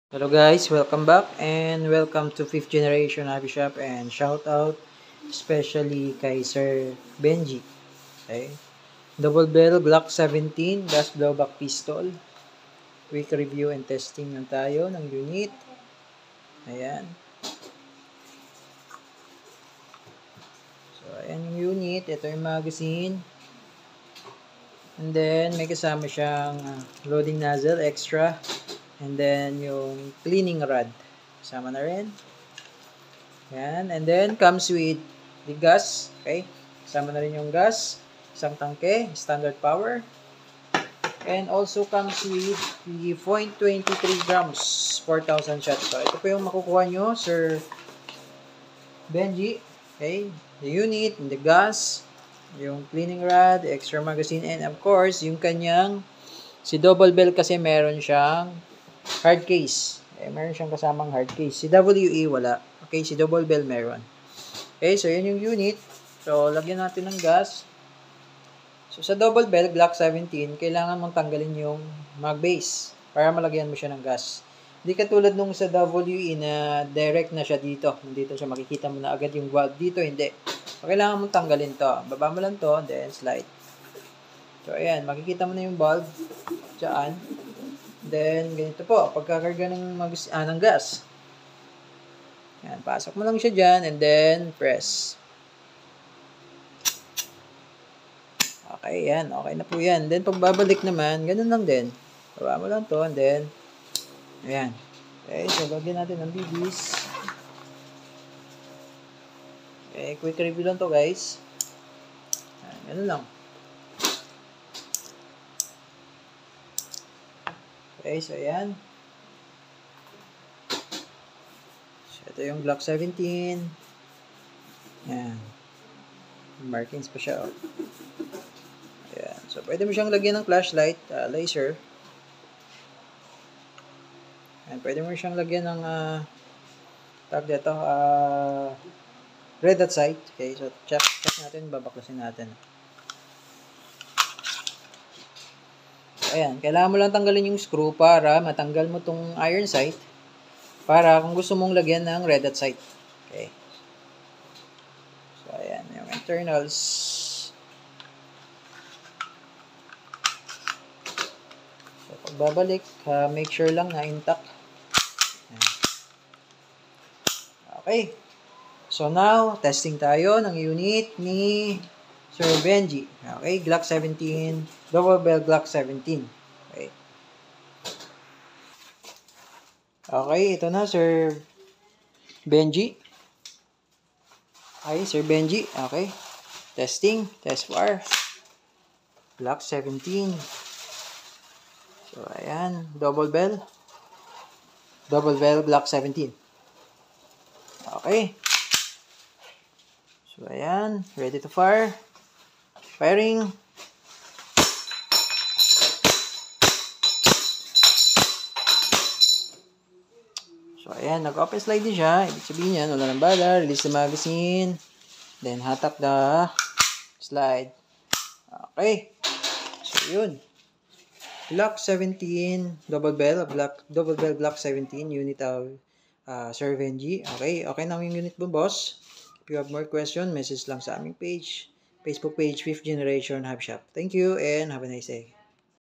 Hello guys, welcome back and welcome to 5th generation hobby shop, and shout out especially kay Sir Benji. Okay? Double barrel Glock 17 gas blowback pistol. Quick review and testing lang tayo ng unit. Ayan. So ayan yung unit, ito yung magazine. And then may kasama siyang loading nozzle extra. And then yung cleaning rod kasama na rin. Yan. And then comes with the gas. Okay. Kasama na rin yung gas. Isang tangke. Standard power. And also comes with the 0.23 grams. 4,000 shots. So ito po yung makukuha nyo, Sir Benji. Okay. The unit, the gas, yung cleaning rod, the extra magazine, and of course, yung kanyang si double bell kasi meron siyang hard case. Meron siyang kasamang hard case. Si WE wala. Okay, si double bell meron. Okay, so yun yung unit. So, lagyan natin ng gas. So, sa double bell, Glock 17, kailangan mong tanggalin yung mag base para malagyan mo siya ng gas. Hindi katulad nung sa WE na direct na siya dito. Dito siya makikita mo na agad yung valve. Dito, hindi. So, kailangan mong tanggalin to. Baba mo lang to, then slide. So, ayan. Makikita mo na yung valve. Diyan. Then, ganito po, pagkakarga ng gas. Yan, pasok mo lang siya dyan, and then, press. Okay, yan. Okay na po yan. Then, pagbabalik naman, ganun lang din. Baba mo lang to, and then, ayan. Okay, so, lagyan natin ng bibis. Okay, quick review lang to, guys. Ayan, ganun lang. Okay, so ayan. So, ito yung Glock 17. Ayan. Markings pa siya. Oh. Ayan. So, pwede mo siyang lagyan ng flashlight, laser. Ayan. Pwede mo siyang lagyan ng tag dito, red dot sight. Okay, so check natin, babaklasin natin. Ayan, kailangan mo lang tanggalin yung screw para matanggal mo tong iron sight para kung gusto mong lagyan ng red dot sight. Okay. So, ayan, yung internals. So, pagbabalik, make sure lang na intact. Ayan. Okay. So, now, testing tayo ng unit ni Sir Benji. Okay, Glock 17, double bell Glock 17. Okay. Okay, ito na, Sir Benji. Okay, Sir Benji. Okay. Testing, test fire. Glock 17. So, ayan, double bell Glock 17. Okay. So, ayan, ready to fire. Firing. So, ayan, nag-open slide din siya. Ibig sabihin yan, wala ng bala. Release the magazine. Then, hatap the slide. Okay. So, yun. Glock 17, double bell Glock 17, unit of Sir Benji. Okay, okay na yung unit mo, boss. If you have more question, message lang sa aming page. Facebook page, 5th Generation Hobby Shop. Thank you and have a nice day.